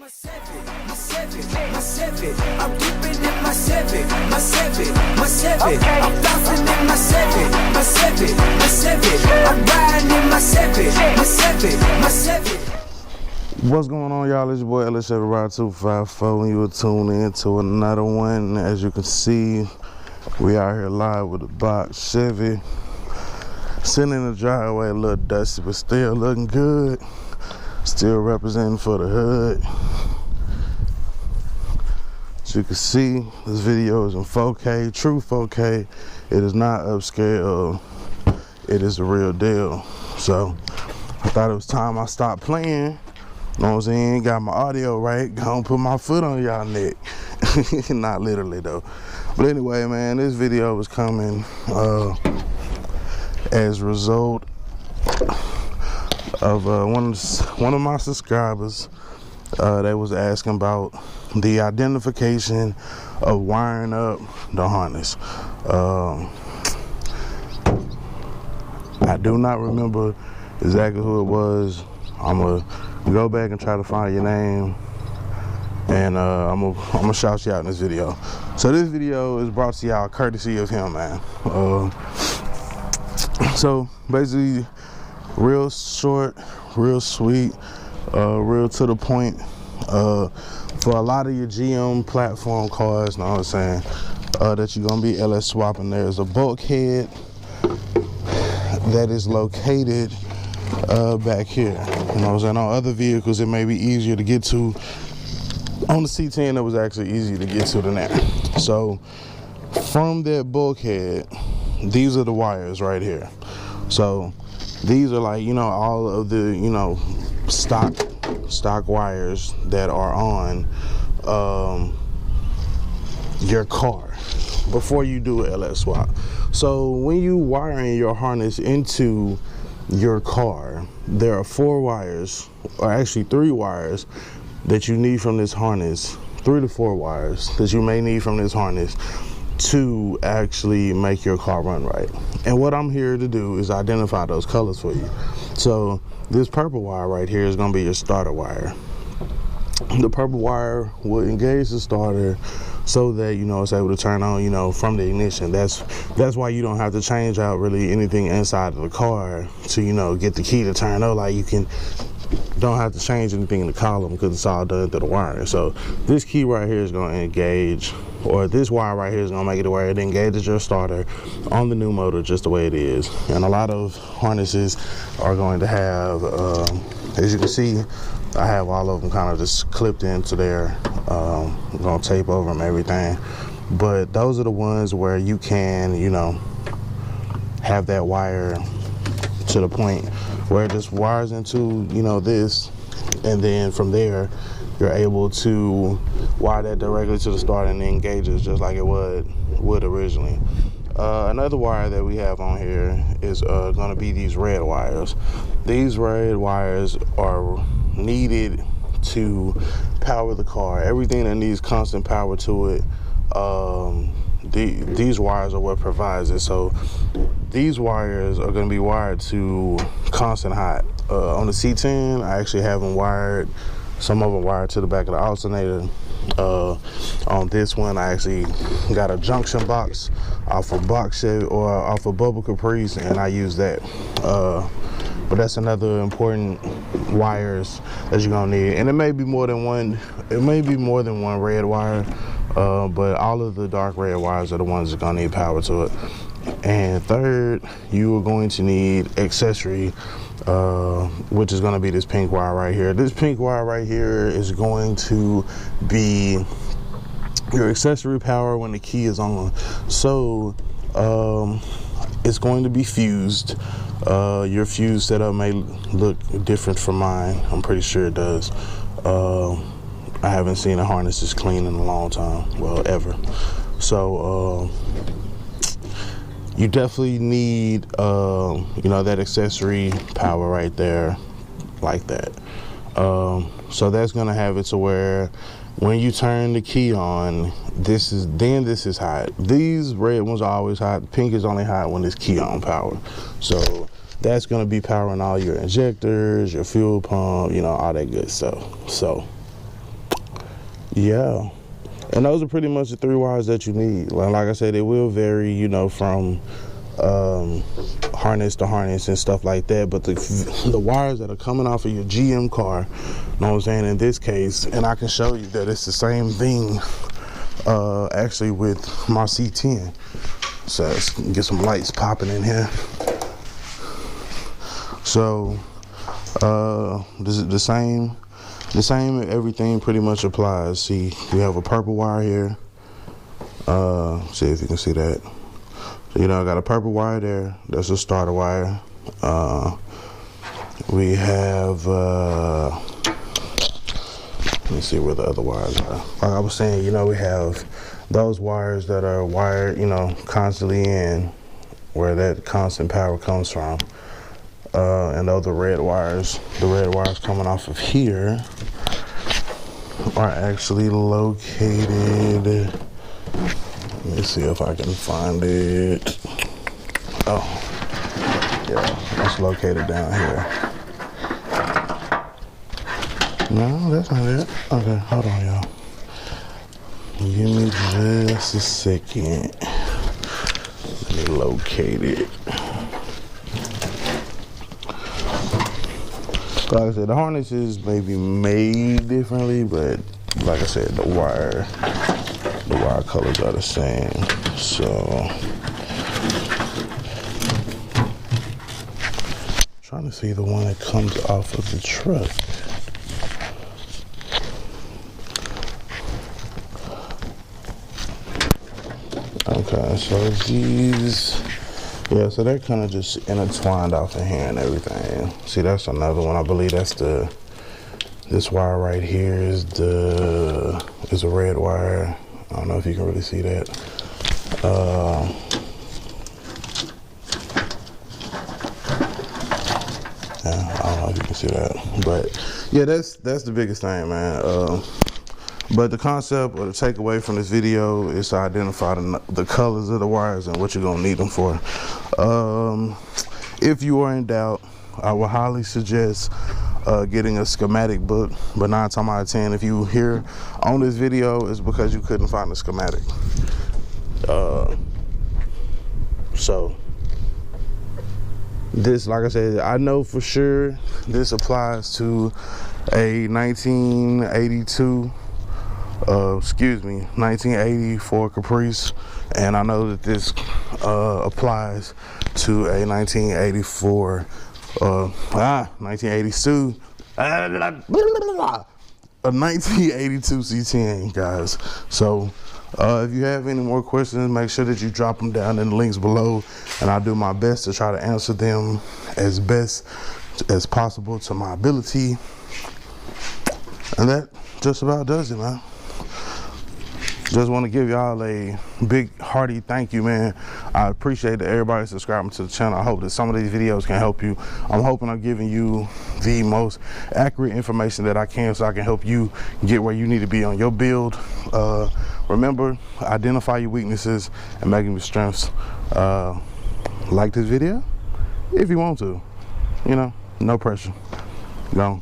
I'm dipping in my Civic. I'm bouncing in my Civic. I'm riding in my Civic. What's going on, y'all? It's your boy Accessory Power 254, and you will tune in to another one. As you can see, we out here live with a box Chevy, sitting in the driveway, a little dusty, but still looking good. Still representing for the hood. As you can see, this video is in 4K, true 4K. It is not upscale. It is the real deal. So I thought it was time I stopped playing. You know what I'm saying? Got my audio right. Gonna put my foot on y'all neck. Not literally though. But anyway, man, this video was coming as a result of one of my subscribers. They was asking about the identification of wiring up the harness. I do not remember exactly who it was. I'm gonna go back and try to find your name, and I'm gonna shout you out in this video. So this video is brought to y'all courtesy of him, man. So basically, real short, real sweet, real to the point. For a lot of your GM platform cars, know what I'm saying, that you're gonna be LS swapping, there's a bulkhead that is located back here. You know what I'm saying? On other vehicles, it may be easier to get to. On the C10, it was actually easier to get to than that. So from that bulkhead, these are the wires right here. So these are like, you know, all of the, you know, stock wires that are on your car before you do an LS swap. So when you wiring your harness into your car, there are 4 wires, or actually 3 wires that you need from this harness, 3 to 4 wires that you may need from this harness to actually make your car run right. And what I'm here to do is identify those colors for you. So this purple wire right here is going to be your starter wire. The purple wire will engage the starter so that, you know, it's able to turn on, you know, from the ignition. That's why you don't have to change out really anything inside of the car to, you know, get the key to turn on. Like, you don't have to change anything in the column because it's all done through the wiring. So this key right here is going to engage, or this wire right here is going to make it where it engages your starter on the new motor just the way it is. And a lot of harnesses are going to have, as you can see, I have all of them kind of just clipped into there. I'm going to tape over them, everything. But those are the ones where you can, you know, have that wire to the point where it just wires into, you know, this, and then from there you're able to wire that directly to the starter and engage it just like it would originally. Another wire that we have on here is going to be these red wires. These red wires are needed to power the car. Everything that needs constant power to it, these wires are what provides it. So these wires are going to be wired to constant hot. On the C10, I actually have them wired, some of them wired to the back of the alternator. On this one, I actually got a junction box off of box Chevy, or off of Bubble Caprice, and I use that. But that's another important wires that you're gonna need, and it may be more than one. It may be more than one red wire, but all of the dark red wires are the ones that gonna need power to it. And third, you are going to need accessory, which is gonna be this pink wire right here. This pink wire right here is going to be your accessory power when the key is on. So it's going to be fused. Your fuse setup may look different from mine. I'm pretty sure it does. I haven't seen a harness this clean in a long time, well, ever. So you definitely need, you know, that accessory power right there, like that. So that's gonna have it to where when you turn the key on, this is hot. These red ones are always hot. Pink is only hot when it's key on power. So that's gonna be powering all your injectors, your fuel pump, you know, all that good stuff. So yeah, and those are pretty much the 3 wires that you need. Like I said, it will vary, you know, from harness to harness and stuff like that, but the wires that are coming off of your GM car, you know what I'm saying, in this case, and I can show you that it's the same thing actually with my C10. So let's get some lights popping in here. So this is the same everything pretty much applies. See, we have a purple wire here. See if you can see that. So, you know, I got a purple wire there. That's a starter wire. We have let me see where the other wires are. Like I was saying, you know, we have those wires that are wired, you know, constantly in, where that constant power comes from. And those are red wires. The red wires coming off of here are actually located. Let me see if I can find it. Oh, yeah, it's located down here. No, that's not it. Okay, hold on, y'all. Give me just a second. Let me locate it. Like I said, the harnesses may be made differently, but like I said, the wire colors are the same. So, I'm trying to see the one that comes off of the truck. Okay, so these, yeah, so they're kind of just intertwined off of here and everything. See, that's another one. I believe that's this wire right here is a red wire. I don't know if you can really see that. Yeah, I don't know if you can see that, but yeah, that's the biggest thing, man. But the concept or the takeaway from this video is to identify the colors of the wires and what you're gonna need them for. If you are in doubt, I would highly suggest getting a schematic book, but 9 times out of 10, if you hear on this video, it's because you couldn't find a schematic. So this, like I said, I know for sure this applies to a 1982 1984 Caprice, and I know that this applies to a 1982 a 1982 C10, guys. So if you have any more questions, make sure that you drop them down in the links below, and I'll do my best to try to answer them as best as possible to my ability. And that just about does it, man. Just want to give y'all a big hearty thank you, man. I appreciate that everybody subscribing to the channel. I hope that some of these videos can help you. I'm hoping I'm giving you the most accurate information that I can, so I can help you get where you need to be on your build. Remember, identify your weaknesses and make them your strengths. Like this video if you want to, you know, no pressure. Go.